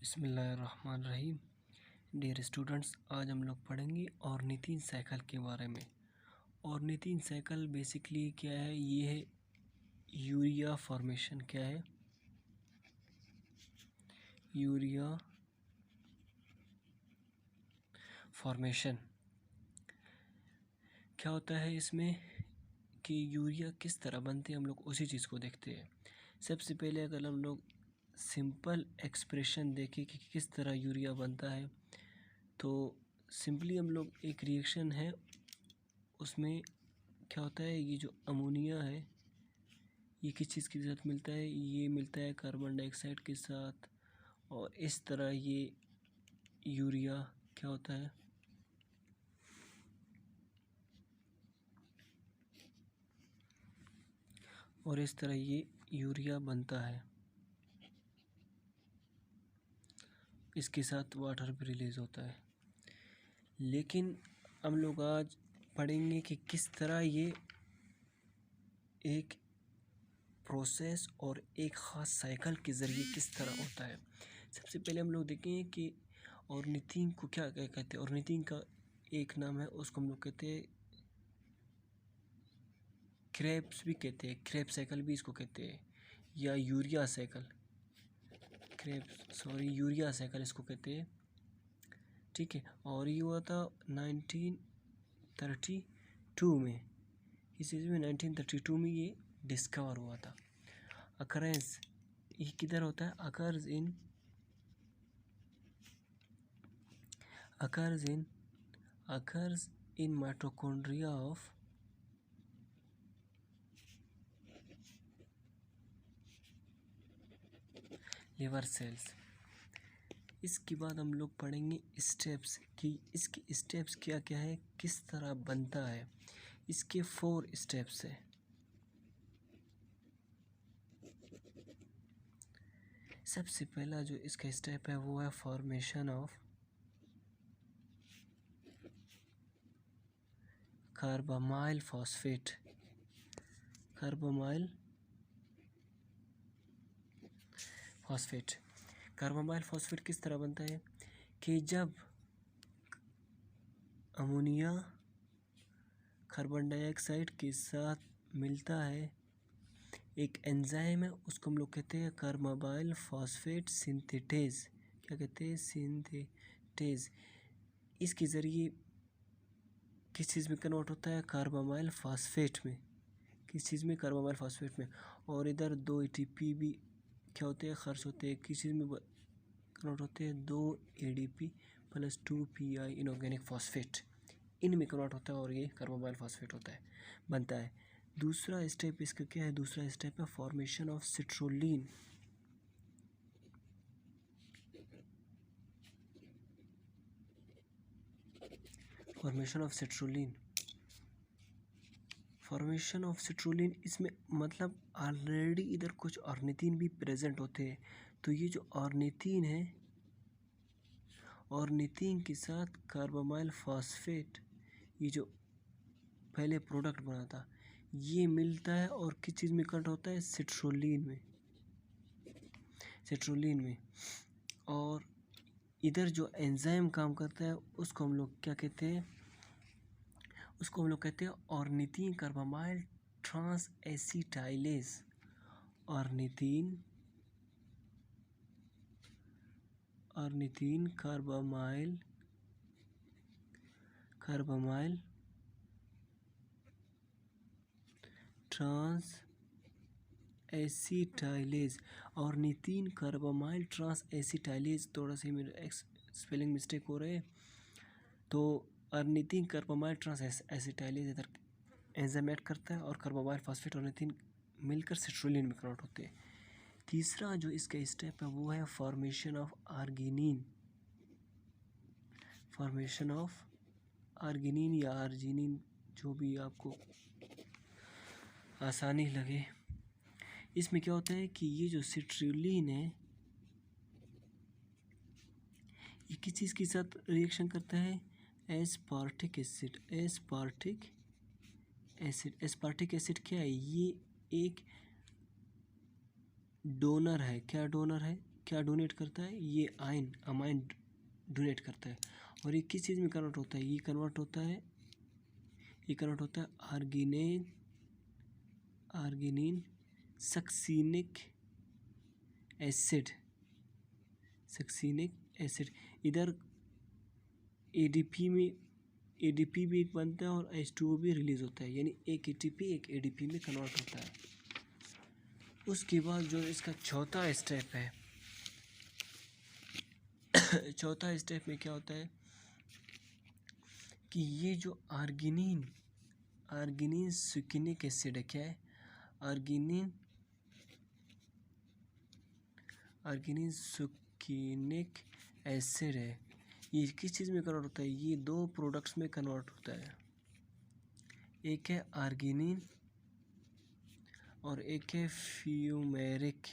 बिस्मिल्लाहिर्रहमानिर्रहीम। Dear students, आज हम लोग पढ़ेंगे ऑर्निथीन साइकिल के बारे में। ऑर्निथीन साइकिल बेसिकली क्या है? ये है यूरिया फॉर्मेशन। क्या है? Urea formation. क्या होता है इसमें कि यूरिया किस तरह बनते हैं, हम लोग उसी चीज़ को देखते हैं। सबसे पहले अगर हम लोग सिंपल एक्सप्रेशन देखें कि किस तरह यूरिया बनता है, तो सिंपली हम लोग एक रिएक्शन है, उसमें क्या होता है, ये जो अमोनिया है ये किस चीज़ के साथ मिलता है? ये मिलता है कार्बन डाइऑक्साइड के साथ, और इस तरह ये यूरिया क्या होता है, और इस तरह ये यूरिया बनता है। इसके साथ वाटर भी रिलीज होता है। लेकिन हम लोग आज पढ़ेंगे कि किस तरह ये एक प्रोसेस और एक ख़ास साइकिल के ज़रिए किस तरह होता है। सबसे पहले हम लोग देखेंगे कि ऑर्निथीन को क्या क्या कहते हैं। ऑर्निथीन का एक नाम है, उसको हम लोग कहते हैं क्रेब्स भी कहते हैं, क्रेब साइकिल भी इसको कहते हैं, या यूरिया साइकिल, यूरिया साइकिल इसको कहते हैं। ठीक है। और ये हुआ था 1932 में। इस चीज़ में 1932 में ये डिस्कवर हुआ था। अकरेंस ये किधर होता है? occurs in mitochondria of liver cells। इसके बाद हम लोग पढ़ेंगे स्टेप्स कि इसके स्टेप्स क्या क्या है, किस तरह बनता है। इसके 4 स्टेप्स है। सबसे पहला जो इसका स्टेप है वो है फॉर्मेशन ऑफ कार्बामाइल फॉस्फेट। कार्बामाइल फॉस्फेट किस तरह बनता है कि जब अमोनिया कार्बन डाइऑक्साइड के साथ मिलता है, एक एंजाइम है, उसको हम लोग कहते हैं कार्बामाइल फॉस्फेट सिंथेटेज। क्या कहते हैं? सिंथेटेज। इसके ज़रिए किस चीज़ में कन्वर्ट होता है? कार्बामाइल फॉस्फेट में। किस चीज़ में? कार्बामाइल फॉस्फेट में। और इधर 2 ATP भी क्या होते हैं? खर्च होते हैं। किस चीज़ में कन्वर्ट होते हैं? 2 ADP + 2 PI इनऑर्गेनिक फॉस्फेट, इनमें कन्वर्ट होता है और ये कार्बामाइल फॉस्फेट बनता है। दूसरा स्टेप इसका क्या है? दूसरा स्टेप है formation of citrulline. Formation of citrulline इसमें मतलब ऑलरेडी इधर कुछ ऑर्निथीन भी प्रेजेंट होते हैं। तो ये जो ऑर्निथीन है, ऑर्निथीन के साथ कार्बामाइल फॉस्फेट, ये जो पहले प्रोडक्ट बना था, ये मिलता है और किस चीज़ में कन्वर्ट होता है? सिट्रोलिन में। और इधर जो एंजाइम काम करता है उसको हम लोग क्या कहते हैं? उसको हम लोग कहते हैं ornithine carbamyl trans acetylase. Ornithine carbamyl trans acetylase. Ornithine carbamyl trans acetylase. थोड़ा सा मेरा स्पेलिंग मिस्टेक हो रहा है। तो ऑर्निथीन कार्बामाइल ट्रांस एसिटाइलेज इधर एंजाइम ऐड करता है, और कार्बामाइल फॉस्फेट ऑर्निथीन मिलकर सिट्रोलिन में कन्वर्ट होते हैं। तीसरा जो इसका स्टेप है वो है फॉर्मेशन ऑफ आर्गिनिन या आर्जिनिन, जो भी आपको आसानी लगे। इसमें क्या होता है कि ये जो सिट्रोलिन है ये किस चीज़ के साथ रिएक्शन करता है? एस्पार्टिक एसिड क्या है? ये एक डोनर है। क्या डोनर है? क्या डोनेट करता है, ये अमाइन डोनेट करता है। और ये किस चीज़ में कन्वर्ट होता है, ये कन्वर्ट होता है आर्गिनिन सक्सिनिक एसिड इधर एडीपी भी एक बनता है और H2O भी रिलीज होता है, यानी एक एटीपी एक एडीपी में कन्वर्ट होता है। उसके बाद जो इसका चौथा स्टेप है चौथा स्टेप में क्या होता है कि ये जो आर्गिनिन सुकिनिक एसिड है, क्या है, आर्गिनिन सुकिनिक एसिड है, ये किस चीज़ में कन्वर्ट होता है, ये दो प्रोडक्ट्स में कन्वर्ट होता है, एक है आर्गिनिन और एक है फ्यूमेरिक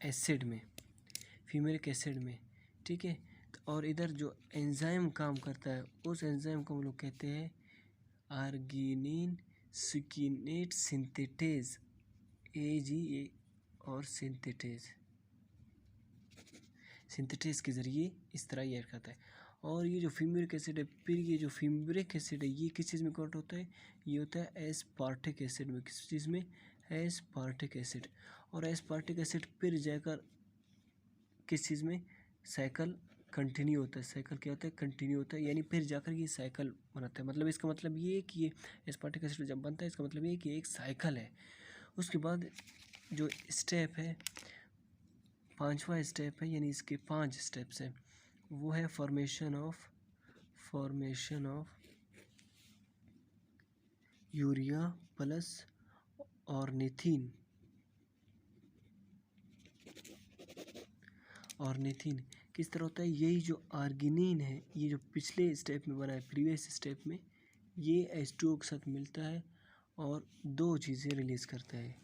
एसिड में, ठीक है। और इधर जो एंजाइम काम करता है उस एंजाइम को हम लोग कहते हैं आर्गिनिन सुकिनेट सिंथेटेज, AGA, और सिंथेटेज के ज़रिए इस तरह ये करता है। और ये जो फ्यूमेरिक एसिड है, फिर ये जो फ्यूमेरिक एसिड है ये किस चीज़ में कन्वर्ट होता है, ये होता है एस्पार्टिक एसिड में, किस चीज़ में, एस्पार्टिक एसिड। और एस्पार्टिक एसिड फिर जाकर किस चीज़ में, साइकिल कंटिन्यू होता है, साइकिल क्या होता है, कंटिन्यू होता है, यानी फिर जाकर ये साइकिल बनाता है। मतलब इसका मतलब ये है कि ये एस्पार्टिक एसिड जब बनता है इसका मतलब ये है कि एक साइकिल है। उसके बाद जो स्टेप है, पांचवा स्टेप है, यानी इसके 5 स्टेप्स हैं, वो है formation of urea plus ornithine किस तरह होता है, यही जो आर्गिनिन है ये जो पिछले स्टेप में बना है, प्रीवियस स्टेप में, ये H2O के साथ मिलता है और दो चीज़ें रिलीज़ करता है।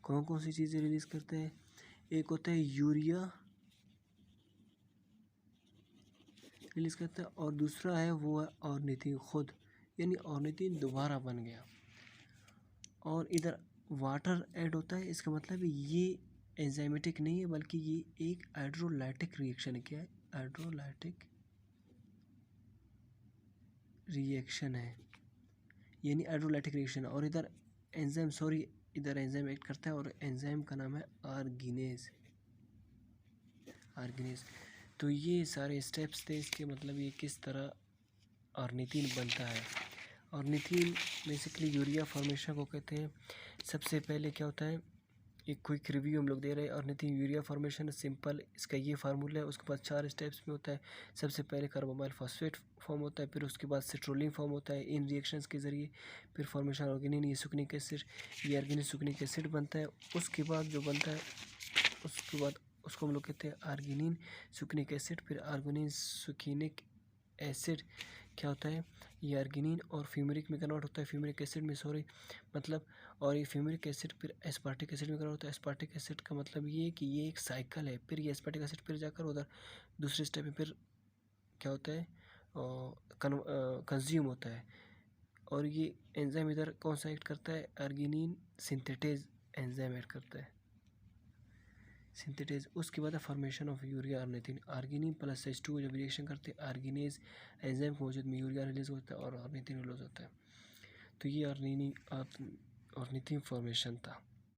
कौन कौन सी चीज़ें रिलीज़ करता है, एक होता है यूरिया रिलीज़ करता है और दूसरा है वो है ऑर्निथिन खुद, यानी ऑर्निथिन दोबारा बन गया। और इधर वाटर ऐड होता है, इसका मतलब ये एंजाइमेटिक नहीं है बल्कि ये एक हाइड्रोलाइटिक रिएक्शन है। क्या है, हाइड्रोलाइटिक रिएक्शन है, यानी हाइड्रोलाइटिक रिएक्शन। और इधर एंजाइम ऐड करता है और एंजाइम का नाम है आर्गिनेज। तो ये सारे स्टेप्स थे इसके, मतलब ये किस तरह ऑर्निथिन बनता है। ऑर्निथिन बेसिकली यूरिया फॉर्मेशन को कहते हैं। सबसे पहले क्या होता है, एक क्विक रिव्यू हम लोग दे रहे हैं। ऑर्निथिन यूरिया फॉर्मेशन सिंपल, इसका ये फार्मूला है। उसके बाद 4 स्टेप्स में होता है। सबसे पहले कार्बोमाइल फॉस्फेट फॉर्म होता है, फिर उसके बाद सिट्रोलिन फॉर्म होता है इन रिएक्शंस के ज़रिए, फिर फॉर्मेशन ऑर्गेनिन, ये सुकनिक एसिड, ये ऑर्गेनिक सुकनिक एसिड बनता है। उसके बाद जो बनता है उसके बाद उसको हम लोग कहते हैं आर्गिनिन सुकनिक एसिड, फिर आर्गिनिन सुकिनिक एसिड क्या होता है, ये आर्गिनिन और फ्यूमेरिक में कन्वर्ट होता है, फ्यूमेरिक एसिड में मतलब, और ये फ्यूमेरिक एसिड फिर एस्पार्टिक एसिड में कन्वर्ट होता है। एस्पार्टिक एसिड का मतलब ये है कि ये एक साइकिल है, फिर ये एस्पार्टिक एसिड फिर जाकर उधर दूसरे स्टेप में फिर क्या होता है, कंज्यूम होता है। और ये एंजाइम इधर कौन सा एक्ट करता है, आर्गिनिन सिंथेटेज एंजाइम एक्ट करता है, सिंथेटेज। उसके बाद formation of urea ornithine, arginine plus H2 जब रिएक्शन करते हैं आर्गिनेज एंजाइम की मौजूद में यूरिया रिलीज होता है और ऑर्निथिन रिलीज होता है। तो ये ऑर्निथिन फॉर्मेशन था।